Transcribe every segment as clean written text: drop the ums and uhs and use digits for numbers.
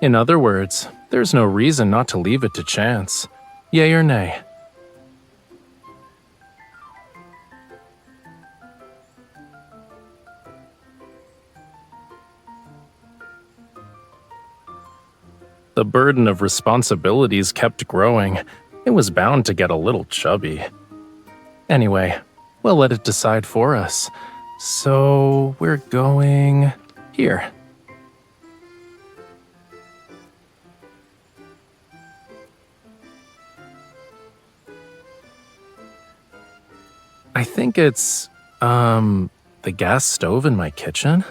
In other words, there's no reason not to leave it to chance. Yay or nay? The burden of responsibilities kept growing. It was bound to get a little chubby. Anyway, we'll let it decide for us. So we're going here. I think it's, the gas stove in my kitchen?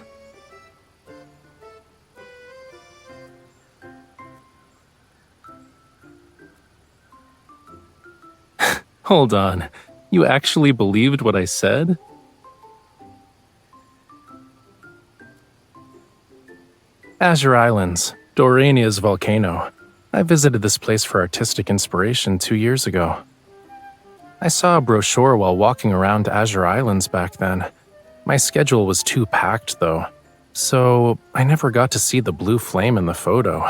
Hold on, you actually believed what I said? Azure Islands, Dorania's volcano. I visited this place for artistic inspiration 2 years ago. I saw a brochure while walking around Azure Islands back then. My schedule was too packed though, so I never got to see the blue flame in the photo.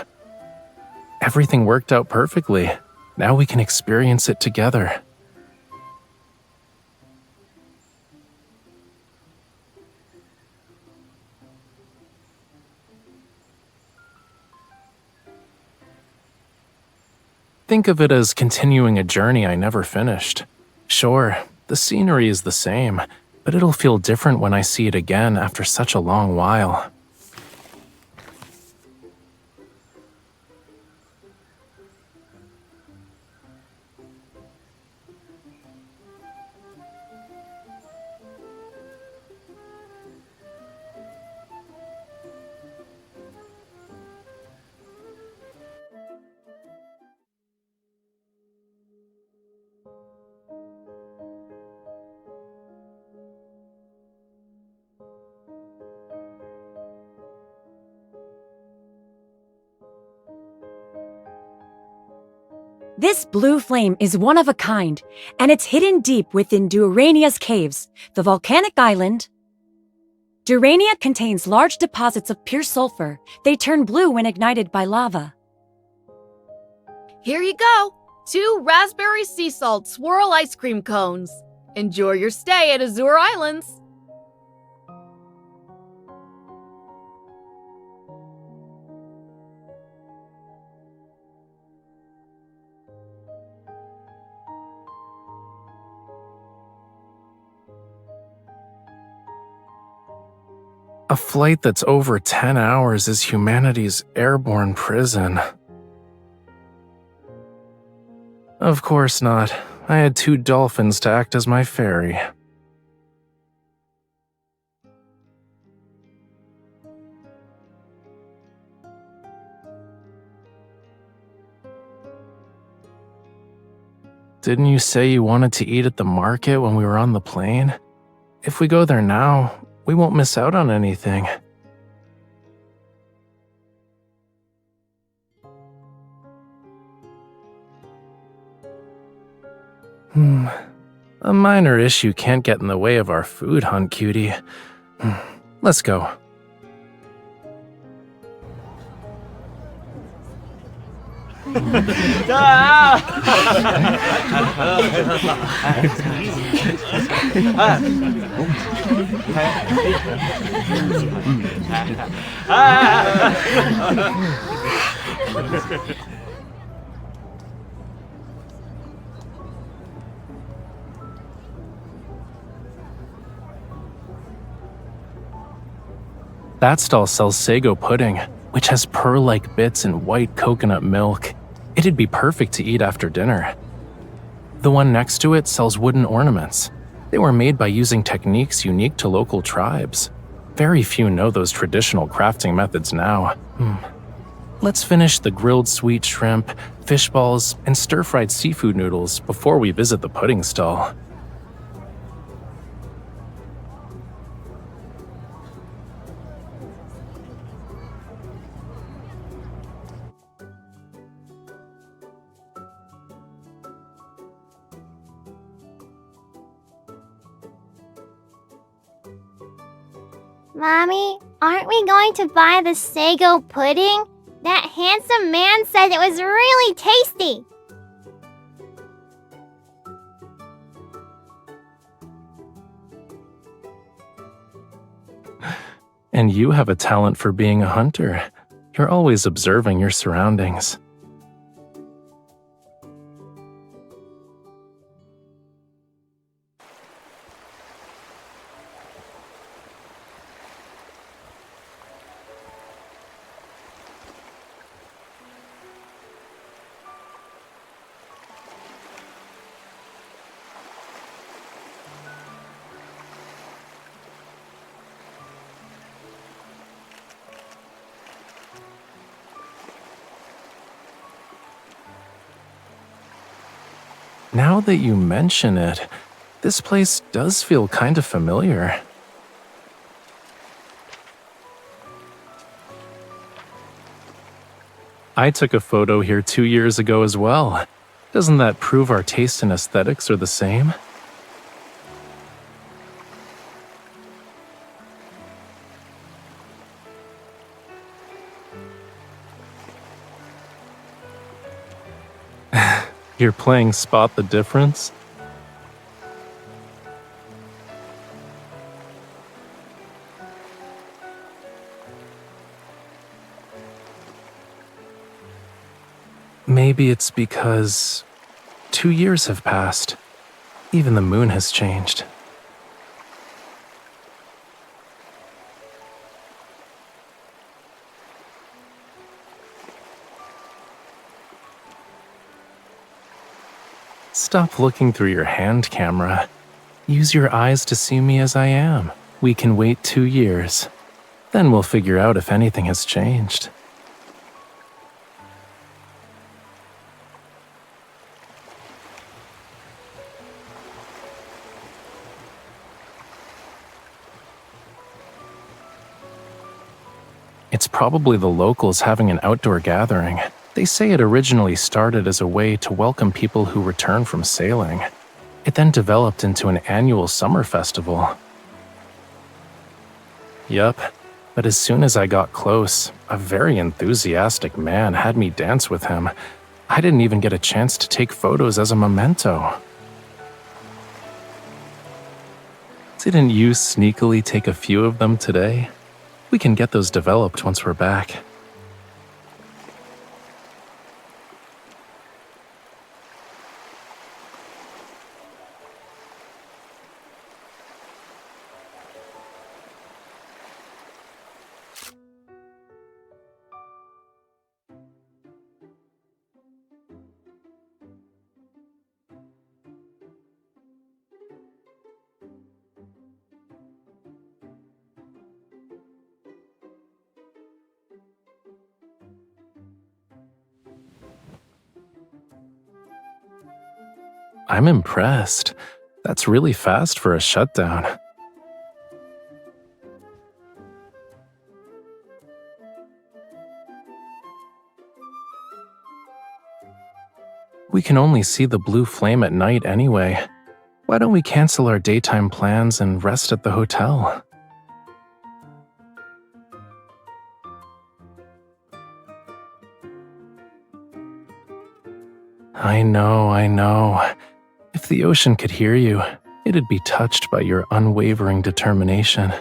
Everything worked out perfectly. Now we can experience it together. Think of it as continuing a journey I never finished. Sure, the scenery is the same, but it'll feel different when I see it again after such a long while. This blue flame is one of a kind, and it's hidden deep within Durania's caves, the volcanic island. Durania contains large deposits of pure sulfur. They turn blue when ignited by lava. Here you go! 2 raspberry sea salt swirl ice cream cones. Enjoy your stay at Azure Islands. A flight that's over 10 hours is humanity's airborne prison. Of course not. I had 2 dolphins to act as my ferry. Didn't you say you wanted to eat at the market when we were on the plane? If we go there now, we won't miss out on anything. A minor issue can't get in the way of our food hunt, cutie. Let's go. That stall sells sago pudding, which has pearl-like bits and white coconut milk. It'd be perfect to eat after dinner. The one next to it sells wooden ornaments. They were made by using techniques unique to local tribes. Very few know those traditional crafting methods now. Let's finish the grilled sweet shrimp, fish balls, and stir-fried seafood noodles before we visit the pudding stall. Mommy, aren't we going to buy the sago pudding? That handsome man said it was really tasty. And you have a talent for being a hunter. You're always observing your surroundings. Now that you mention it, this place does feel kind of familiar. I took a photo here 2 years ago as well. Doesn't that prove our taste and aesthetics are the same? You're playing Spot the Difference? Maybe it's because 2 years have passed. Even the moon has changed. Stop looking through your hand camera. Use your eyes to see me as I am. We can wait 2 years. Then we'll figure out if anything has changed. It's probably the locals having an outdoor gathering. They say it originally started as a way to welcome people who return from sailing. It then developed into an annual summer festival. Yup, but as soon as I got close, a very enthusiastic man had me dance with him. I didn't even get a chance to take photos as a memento. Didn't you sneakily take a few of them today? We can get those developed once we're back. I'm impressed. That's really fast for a shutdown. We can only see the blue flame at night anyway. Why don't we cancel our daytime plans and rest at the hotel? I know. If the ocean could hear you, it'd be touched by your unwavering determination.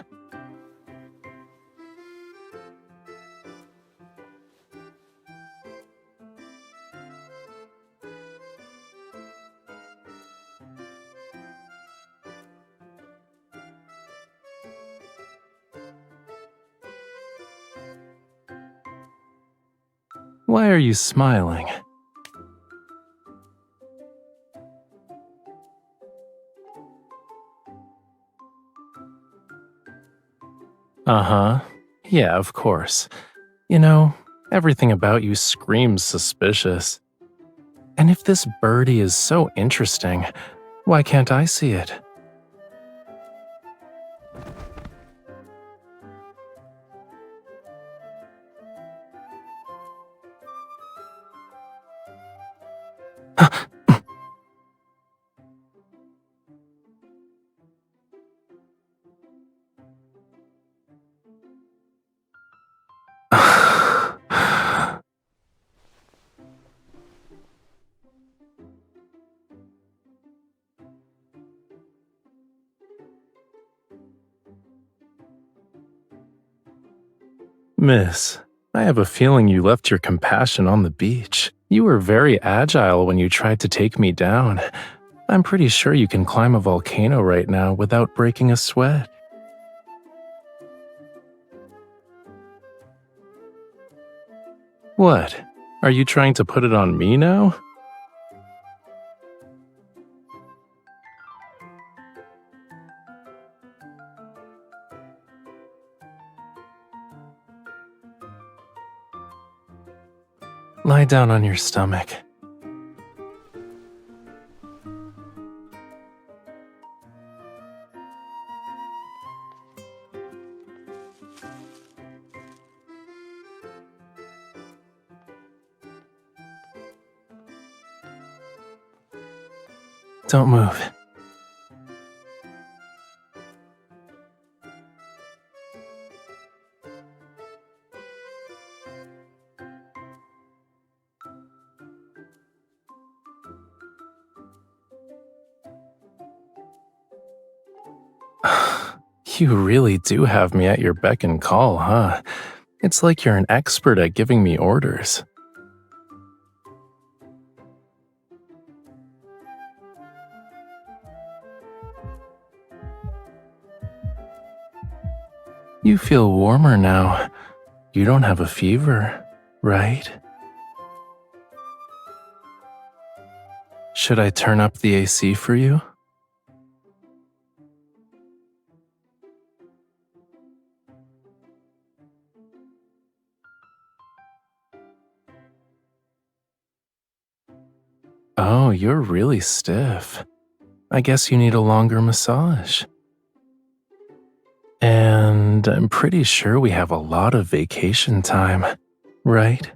Why are you smiling? Uh-huh. Yeah, of course. You know, everything about you screams suspicious. And if this birdie is so interesting, why can't I see it? Miss, I have a feeling you left your compassion on the beach. You were very agile when you tried to take me down. I'm pretty sure you can climb a volcano right now without breaking a sweat. What? Are you trying to put it on me now? Lie down on your stomach. Don't move. You really do have me at your beck and call, huh? It's like you're an expert at giving me orders. You feel warmer now. You don't have a fever, right? Should I turn up the AC for you? Oh, you're really stiff. I guess you need a longer massage. And I'm pretty sure we have a lot of vacation time, right?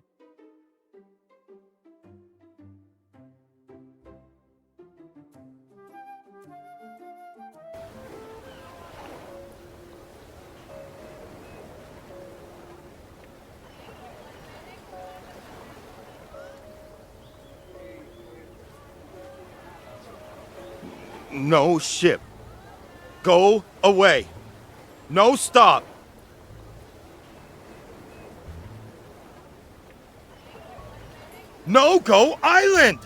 No ship. Go away. No stop. No go island.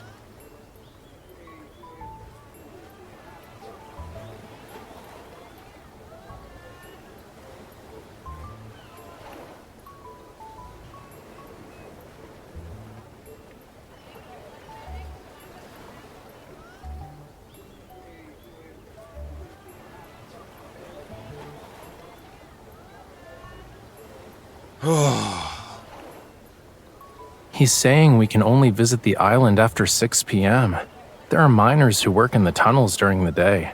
He's saying we can only visit the island after 6 p.m. There are miners who work in the tunnels during the day.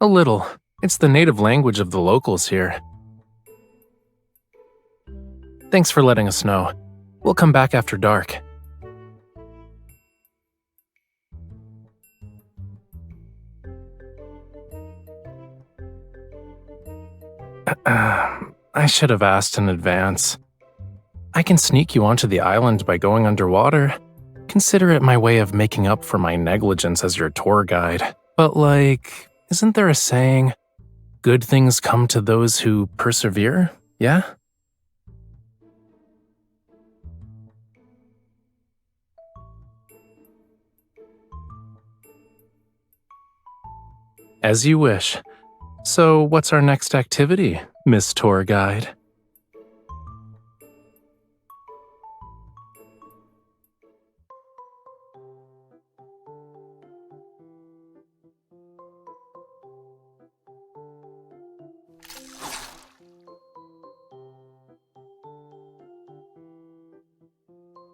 A little. It's the native language of the locals here. Thanks for letting us know. We'll come back after dark. I should have asked in advance. I can sneak you onto the island by going underwater. Consider it my way of making up for my negligence as your tour guide. But isn't there a saying, good things come to those who persevere, yeah? As you wish. So, what's our next activity, Miss Tour Guide?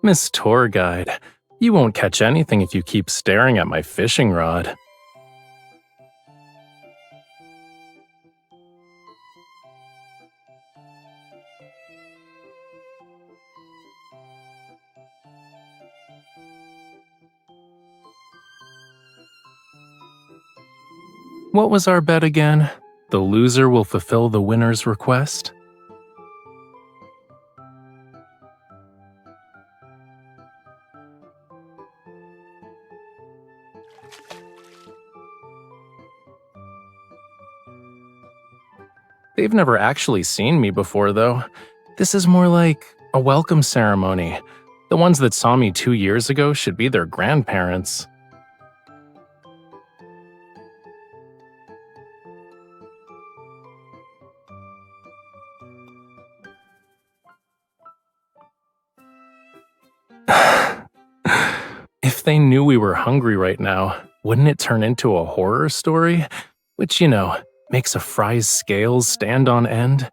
Miss Tour Guide, you won't catch anything if you keep staring at my fishing rod. What was our bet again? The loser will fulfill the winner's request? They've never actually seen me before, though. This is more like a welcome ceremony. The ones that saw me 2 years ago should be their grandparents. If they knew we were hungry right now, wouldn't it turn into a horror story? Which, makes a fry's scales stand on end?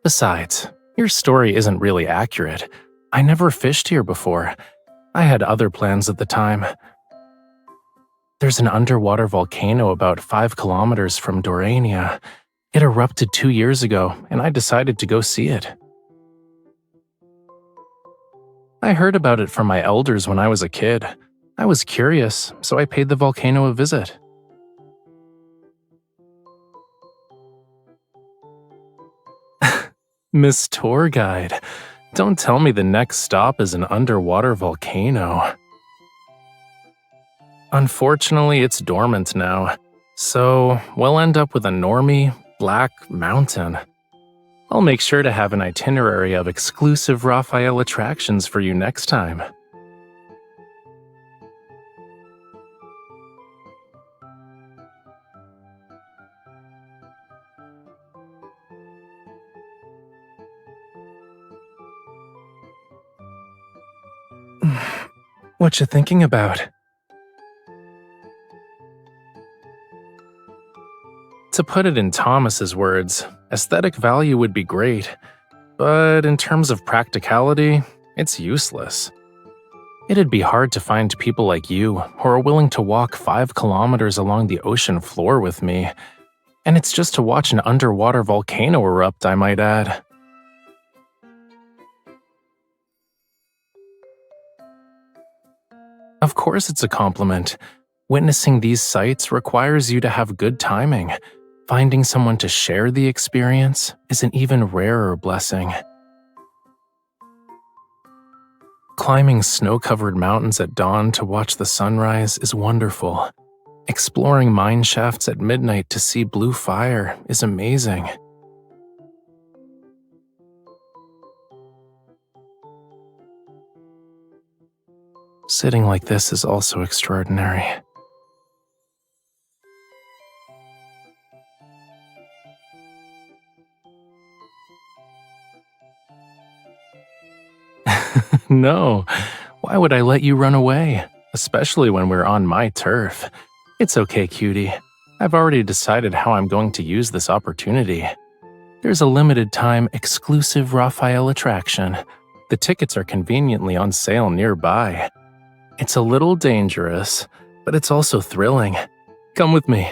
Besides, your story isn't really accurate. I never fished here before. I had other plans at the time. There's an underwater volcano about 5 kilometers from Dorania. It erupted 2 years ago, and I decided to go see it. I heard about it from my elders when I was a kid. I was curious, so I paid the volcano a visit. Miss Tour Guide, don't tell me the next stop is an underwater volcano. Unfortunately, it's dormant now, so we'll end up with a normie, black mountain. I'll make sure to have an itinerary of exclusive Raphael attractions for you next time. What you thinking about? To put it in Thomas's words, aesthetic value would be great, but in terms of practicality, it's useless. It'd be hard to find people like you who are willing to walk 5 kilometers along the ocean floor with me, and it's just to watch an underwater volcano erupt, I might add. Of course it's a compliment. Witnessing these sights requires you to have good timing. Finding someone to share the experience is an even rarer blessing. Climbing snow-covered mountains at dawn to watch the sunrise is wonderful. Exploring mine shafts at midnight to see blue fire is amazing. Sitting like this is also extraordinary. No, why would I let you run away? Especially when we're on my turf. It's okay, cutie. I've already decided how I'm going to use this opportunity. There's a limited-time exclusive Raphael attraction. The tickets are conveniently on sale nearby. It's a little dangerous, but it's also thrilling. Come with me.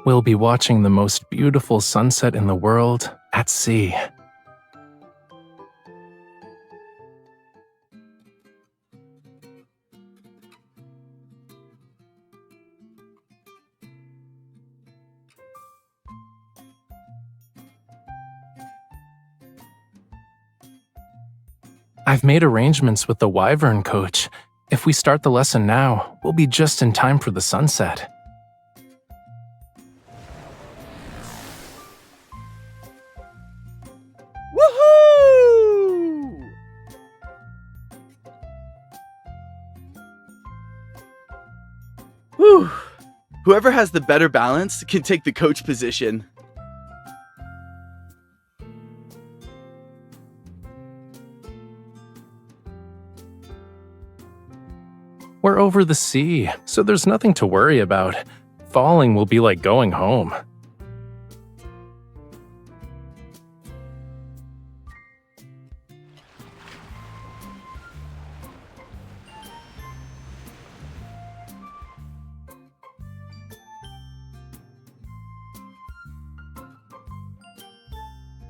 We'll be watching the most beautiful sunset in the world at sea. I've made arrangements with the Wyvern coach. If we start the lesson now, we'll be just in time for the sunset. Woohoo! Whew. Whoever has the better balance can take the coach position. We're over the sea, so there's nothing to worry about. Falling will be like going home.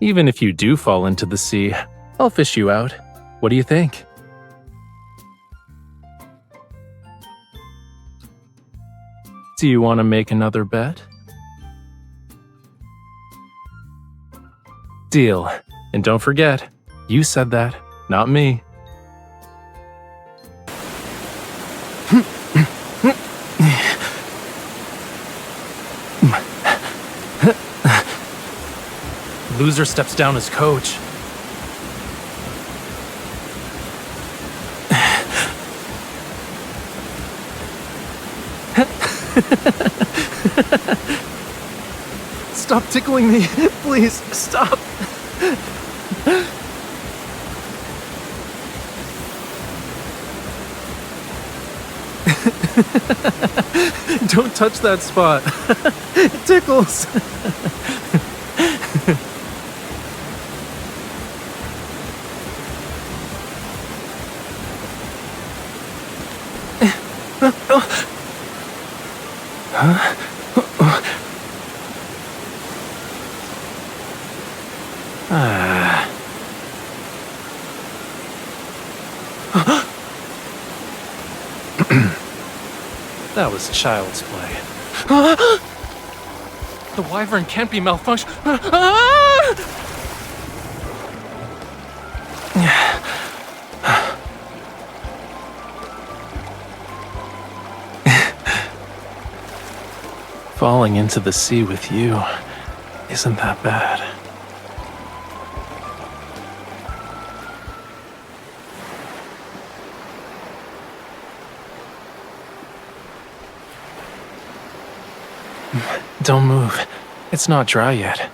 Even if you do fall into the sea, I'll fish you out. What do you think? Do you want to make another bet? Deal. And don't forget, you said that, not me. Loser steps down as coach. Stop tickling me. Please, stop. Don't touch that spot. It tickles. That was child's play. The wyvern can't be malfunction. Falling into the sea with you isn't that bad. Don't move. It's not dry yet.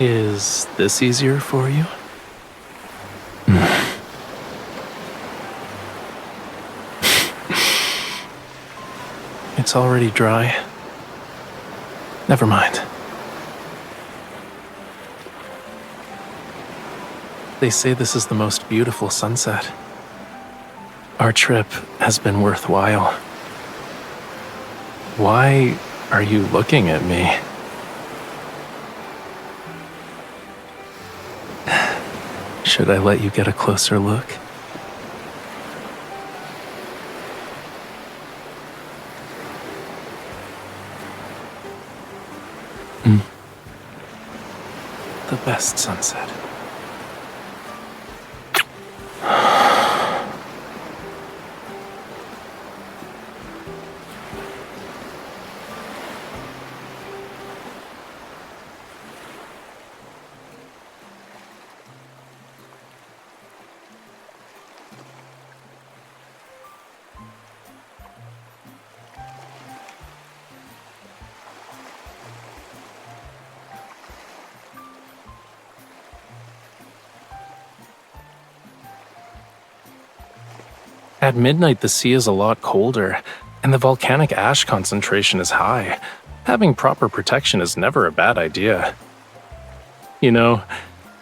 Is this easier for you? It's already dry. Never mind. They say this is the most beautiful sunset. Our trip has been worthwhile. Why are you looking at me? Should I let you get a closer look? The best sunset. At midnight, the sea is a lot colder, and the volcanic ash concentration is high. Having proper protection is never a bad idea. You know,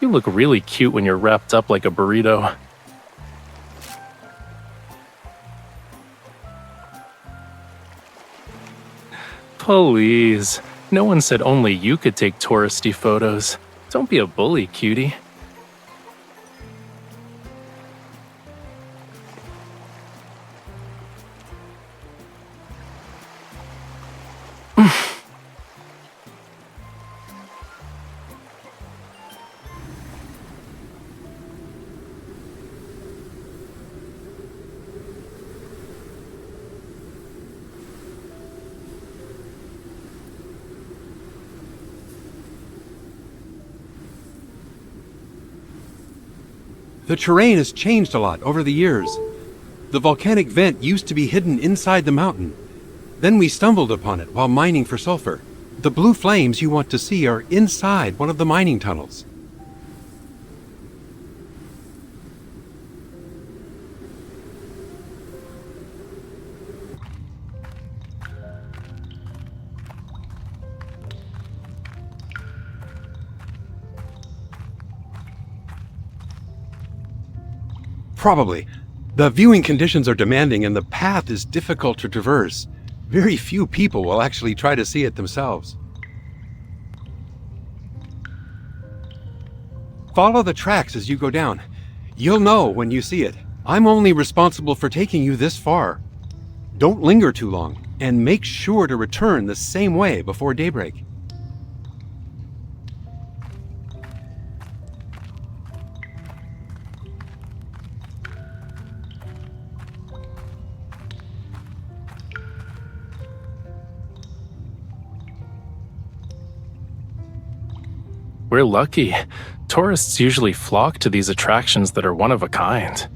you look really cute when you're wrapped up like a burrito. Please, no one said only you could take touristy photos. Don't be a bully, cutie. The terrain has changed a lot over the years. The volcanic vent used to be hidden inside the mountain. Then we stumbled upon it while mining for sulfur. The blue flames you want to see are inside one of the mining tunnels. Probably. The viewing conditions are demanding and the path is difficult to traverse. Very few people will actually try to see it themselves. Follow the tracks as you go down. You'll know when you see it. I'm only responsible for taking you this far. Don't linger too long. And make sure to return the same way before daybreak. We're lucky. Tourists usually flock to these attractions that are one of a kind.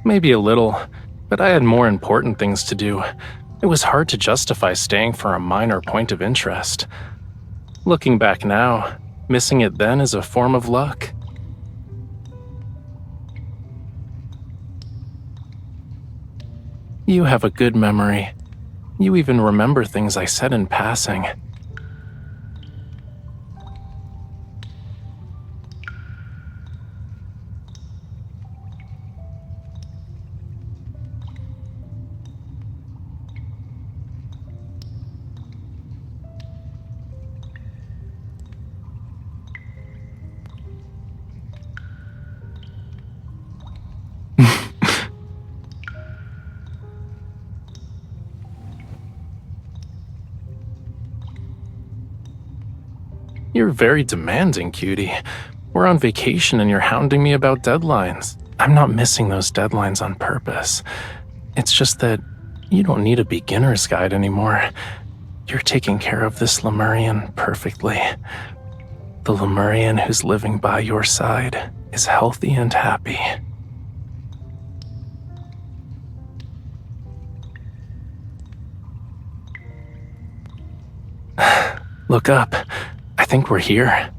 Maybe a little, but I had more important things to do. It was hard to justify staying for a minor point of interest. Looking back now, missing it then is a form of luck. You have a good memory. You even remember things I said in passing. You're very demanding, cutie. We're on vacation and you're hounding me about deadlines. I'm not missing those deadlines on purpose. It's just that you don't need a beginner's guide anymore. You're taking care of this Lemurian perfectly. The Lemurian who's living by your side is healthy and happy. Look up. I think we're here.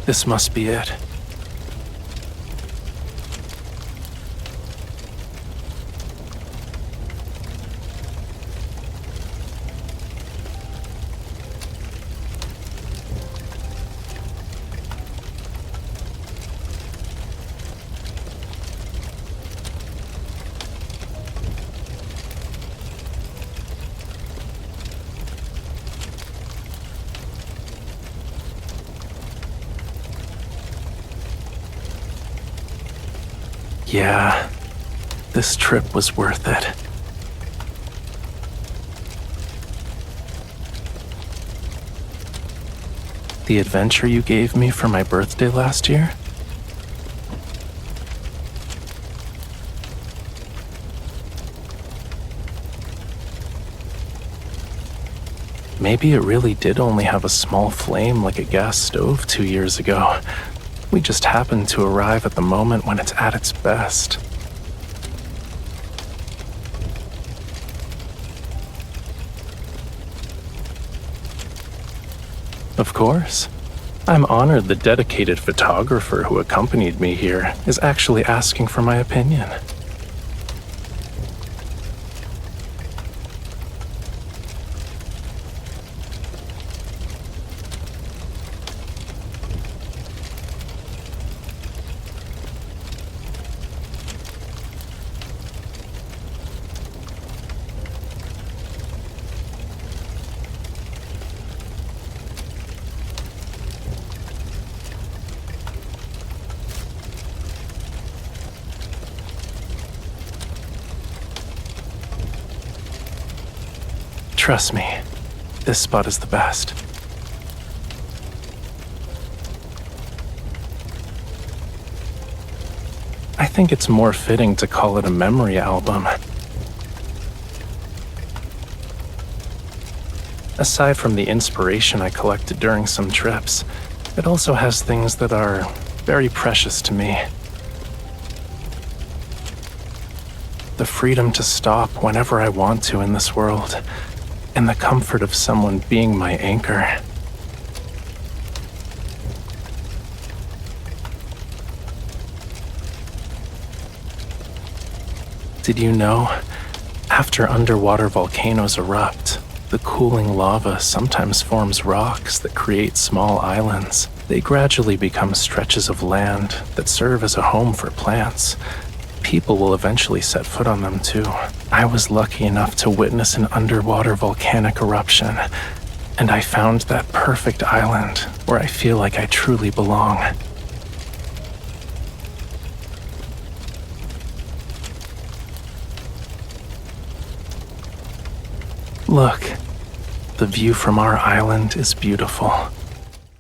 This must be it. Yeah, this trip was worth it. The adventure you gave me for my birthday last year? Maybe it really did only have a small flame like a gas stove 2 years ago. We just happened to arrive at the moment when it's at its best. Of course. I'm honored the dedicated photographer who accompanied me here is actually asking for my opinion. Trust me, this spot is the best. I think it's more fitting to call it a memory album. Aside from the inspiration I collected during some trips, it also has things that are very precious to me. The freedom to stop whenever I want to in this world, and the comfort of someone being my anchor. Did you know? After underwater volcanoes erupt, the cooling lava sometimes forms rocks that create small islands. They gradually become stretches of land that serve as a home for plants. People will eventually set foot on them too. I was lucky enough to witness an underwater volcanic eruption, and I found that perfect island where I feel like I truly belong. Look, the view from our island is beautiful.